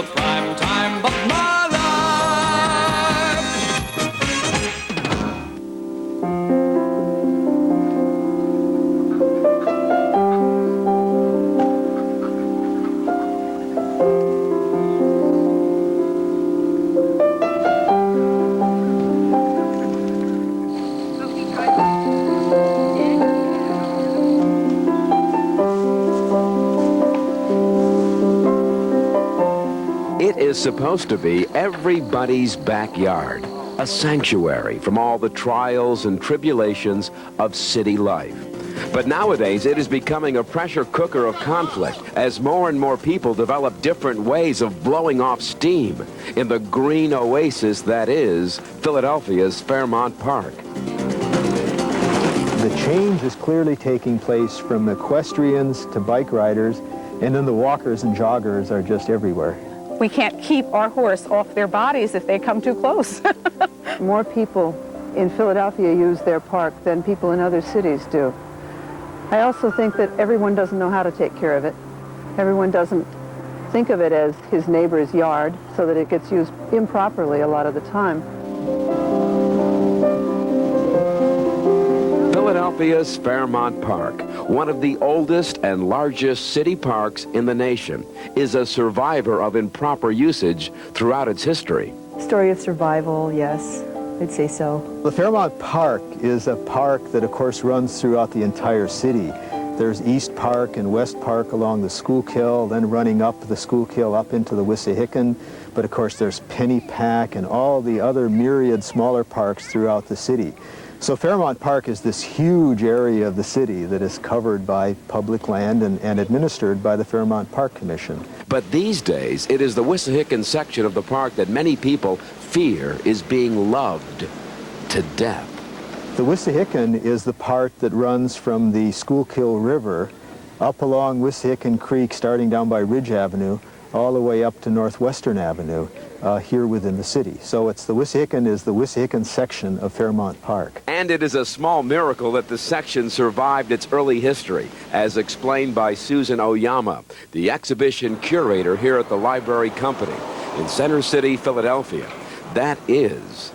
the prime time of my life. It is supposed to be everybody's backyard, a sanctuary from all the trials and tribulations of city life. But nowadays, it is becoming a pressure cooker of conflict as more and more people develop different ways of blowing off steam in the green oasis that is Philadelphia's Fairmount Park. The change is clearly taking place from equestrians to bike riders, and then the walkers and joggers are just everywhere. We can't keep our horse off their bodies if they come too close. More people in Philadelphia use their park than people in other cities do. I also think that everyone doesn't know how to take care of it. Everyone doesn't think of it as his neighbor's yard, so that it gets used improperly a lot of the time. Philadelphia's Fairmount Park, one of the oldest and largest city parks in the nation, is a survivor of improper usage throughout its history. Story of survival, yes, I'd say so. The Fairmount Park is a park that, of course, runs throughout the entire city. There's East Park and West Park along the Schuylkill, then running up the Schuylkill up into the Wissahickon. But, of course, there's Pennypack and all the other myriad smaller parks throughout the city. So Fairmount Park is this huge area of the city that is covered by public land and administered by the Fairmount Park Commission. But these days, it is the Wissahickon section of the park that many people fear is being loved to death. The Wissahickon is the part that runs from the Schuylkill River up along Wissahickon Creek, starting down by Ridge Avenue, all the way up to Northwestern Avenue here within the city. So it's the Wissahickon section of Fairmount Park. And it is a small miracle that the section survived its early history, as explained by Susan Oyama, the exhibition curator here at the Library Company in Center City, Philadelphia. That is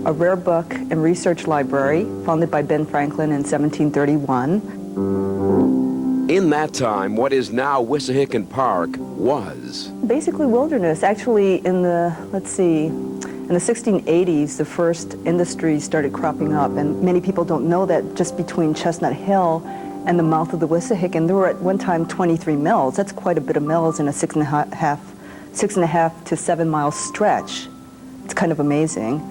A rare book and research library founded by Ben Franklin in 1731. In that time, what is now Wissahickon Park was Basically wilderness. Actually, in the 1680s, the first industries started cropping up, and many people don't know that just between Chestnut Hill and the mouth of the Wissahickon, there were at one time 23 mills. That's quite a bit of mills in a 6.5 to 7 mile stretch. It's kind of amazing.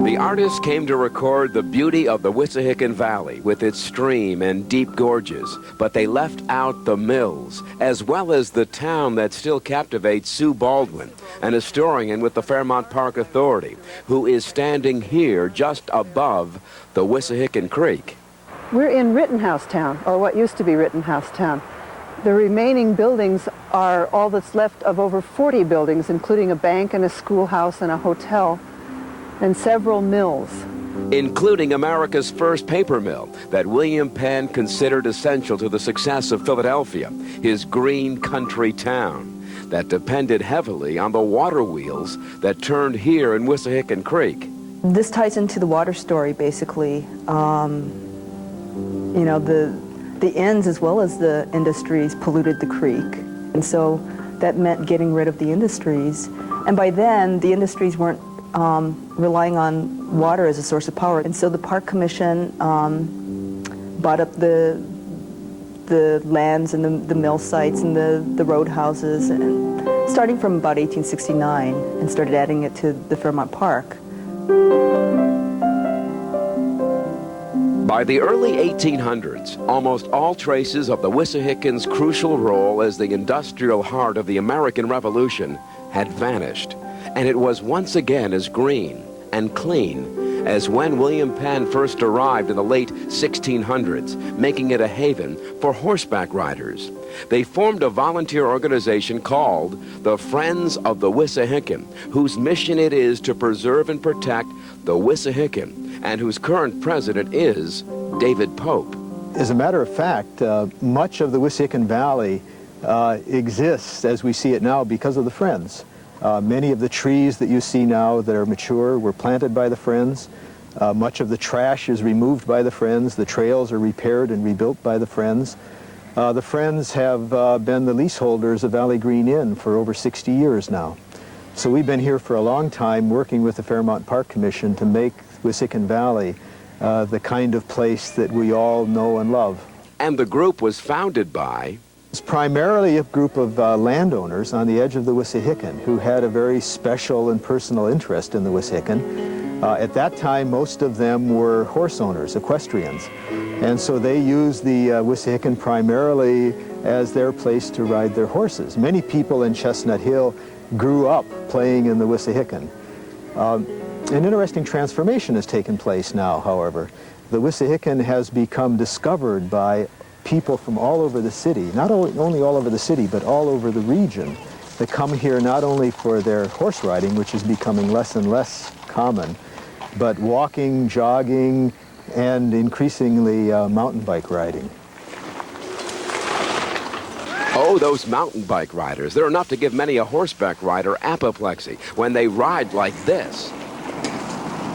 The artists came to record the beauty of the Wissahickon Valley with its stream and deep gorges, but they left out the mills, as well as the town that still captivates Sue Baldwin, an historian with the Fairmount Park Authority, who is standing here just above the Wissahickon Creek. We're in Rittenhouse Town, or what used to be Rittenhouse Town. The remaining buildings are all that's left of over 40 buildings, including a bank and a schoolhouse and a hotel, and several mills. Including America's first paper mill that William Penn considered essential to the success of Philadelphia, his green country town that depended heavily on the water wheels that turned here in Wissahickon Creek. This ties into the water story, basically. You know, the inns as well as the industries polluted the creek. And so that meant getting rid of the industries. And by then, the industries weren't relying on water as a source of power. And so the Park Commission bought up the lands and the mill sites and the roadhouses, and starting from about 1869, and started adding it to the Fairmount Park. By the early 1800s, almost all traces of the Wissahickon's crucial role as the industrial heart of the American Revolution had vanished, and it was once again as green and clean as when William Penn first arrived in the late 1600s, making it a haven for horseback riders. They formed a volunteer organization called the Friends of the Wissahickon, whose mission it is to preserve and protect the Wissahickon, and whose current president is David Pope. As a matter of fact, much of the Wissahickon Valley exists as we see it now because of the Friends. Many of the trees that you see now that are mature were planted by the Friends. Much of the trash is removed by the Friends. The trails are repaired and rebuilt by the Friends. The Friends have been the leaseholders of Valley Green Inn for over 60 years now. So we've been here for a long time working with the Fairmount Park Commission to make Wissahickon Valley the kind of place that we all know and love. And the group was founded by... It's primarily a group of landowners on the edge of the Wissahickon who had a very special and personal interest in the Wissahickon. At that time, most of them were horse owners, equestrians. And so they used the Wissahickon primarily as their place to ride their horses. Many people in Chestnut Hill grew up playing in the Wissahickon. An interesting transformation has taken place now, however. The Wissahickon has become discovered by people from all over the city, not only all over the city, but all over the region, that come here not only for their horse riding, which is becoming less and less common, but walking, jogging, and increasingly mountain bike riding. Oh, those mountain bike riders. They're enough to give many a horseback rider apoplexy when they ride like this.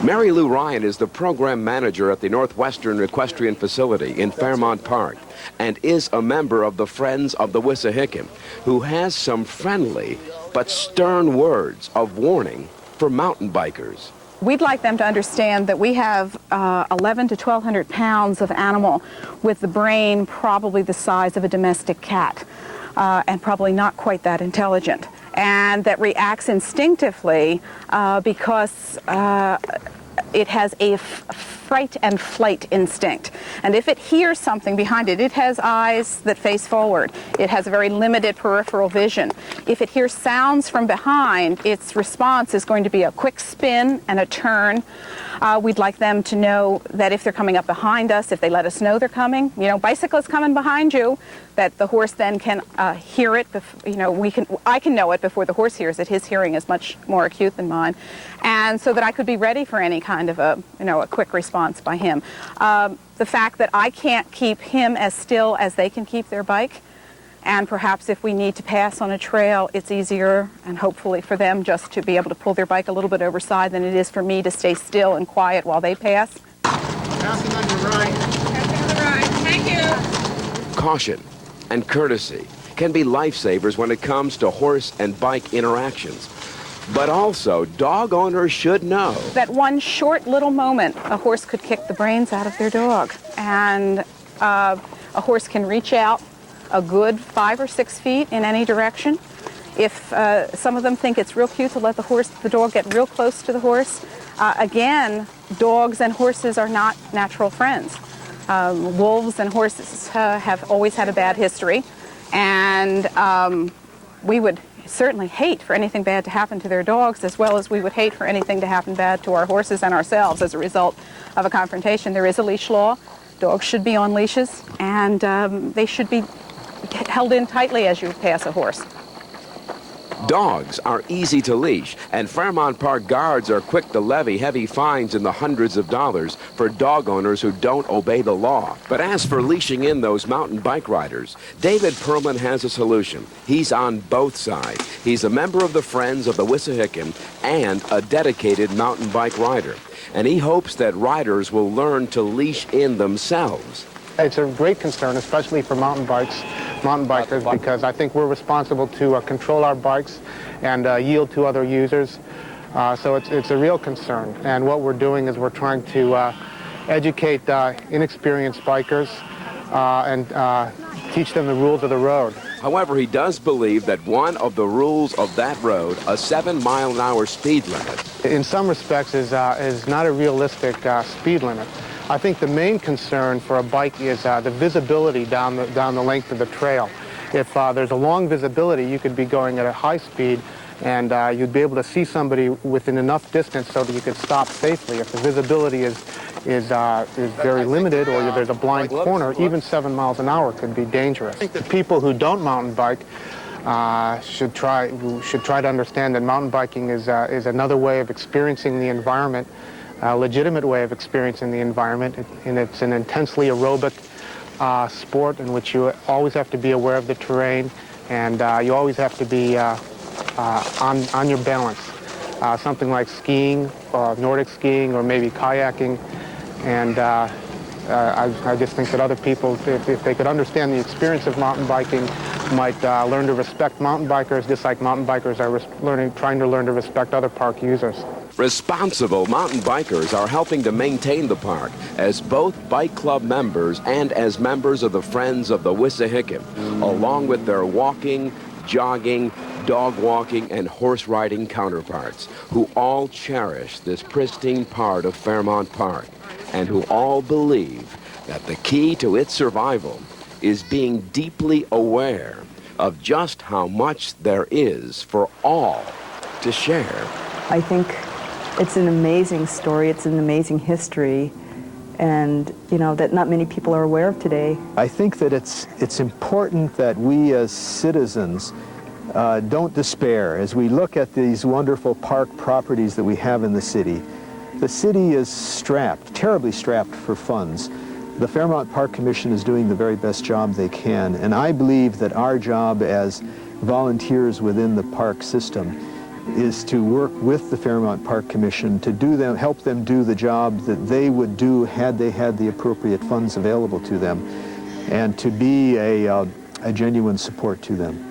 Mary Lou Ryan is the program manager at the Northwestern Equestrian Facility in Fairmount Park and is a member of the Friends of the Wissahickon, who has some friendly but stern words of warning for mountain bikers. We'd like them to understand that we have 1,100 to 1,200 pounds of animal with the brain probably the size of a domestic cat and probably not quite that intelligent, and that reacts instinctively because it has a fright and flight instinct. And if it hears something behind it, it has eyes that face forward. It has a very limited peripheral vision. If it hears sounds from behind, its response is going to be a quick spin and a turn. We'd like them to know that if they're coming up behind us, if they let us know they're coming, bicyclist coming behind you, that the horse then can hear it. I can know it before the horse hears it. His hearing is much more acute than mine, and so that I could be ready for any kind of a quick response by him. The fact that I can't keep him as still as they can keep their bike, and perhaps if we need to pass on a trail, it's easier and hopefully for them just to be able to pull their bike a little bit overside than it is for me to stay still and quiet while they pass. Passing on your right. Passing on the right. Thank you. Caution and courtesy can be lifesavers when it comes to horse and bike interactions. But also, dog owners should know that one short little moment, a horse could kick the brains out of their dog. And a horse can reach out a good 5 or 6 feet in any direction. If some of them think it's real cute to let the dog get real close to the horse, again, dogs and horses are not natural friends. Wolves and horses have always had a bad history, and we would certainly hate for anything bad to happen to their dogs, as well as we would hate for anything to happen bad to our horses and ourselves as a result of a confrontation. There is a leash law. Dogs should be on leashes, and they should be held in tightly as you pass a horse. dogs are easy to leash, and Fairmount Park guards are quick to levy heavy fines in the hundreds of dollars for dog owners who don't obey the law. But as for leashing in those mountain bike riders, David Perlman has a solution. He's on both sides. He's a member of the Friends of the Wissahickon and a dedicated mountain bike rider. And he hopes that riders will learn to leash in themselves. It's a great concern, especially for mountain bikers, because I think we're responsible to control our bikes and yield to other users. So it's a real concern. And what we're doing is we're trying to educate inexperienced bikers and teach them the rules of the road. However, he does believe that one of the rules of that road, a 7-mile-an-hour speed limit, in some respects is not a realistic speed limit. I think the main concern for a bike is the visibility down the length of the trail. If there's a long visibility, you could be going at a high speed and you'd be able to see somebody within enough distance so that you could stop safely. If the visibility is very limited or there's a blind corner, even 7 miles an hour could be dangerous. I think that people who don't mountain bike should try to understand that mountain biking is another way of experiencing the environment, a legitimate way of experiencing the environment, and it's an intensely aerobic sport in which you always have to be aware of the terrain, and you always have to be on your balance. Something like skiing, Nordic skiing, or maybe kayaking. And I just think that other people, if they could understand the experience of mountain biking, might learn to respect mountain bikers, just like mountain bikers are trying to learn to respect other park users. Responsible mountain bikers are helping to maintain the park as both bike club members and as members of the Friends of the Wissahickon, along with their walking, jogging, dog walking, and horse riding counterparts, who all cherish this pristine part of Fairmount Park, and who all believe that the key to its survival is being deeply aware of just how much there is for all to share. I think it's an amazing story, it's an amazing history, and that not many people are aware of today. I think that it's important that we as citizens don't despair as we look at these wonderful park properties that we have in the city. The city is strapped, terribly strapped for funds. The Fairmount Park Commission is doing the very best job they can, and I believe that our job as volunteers within the park system is to work with the Fairmount Park Commission to help them do the job that they would do had they had the appropriate funds available to them, and to be a genuine support to them.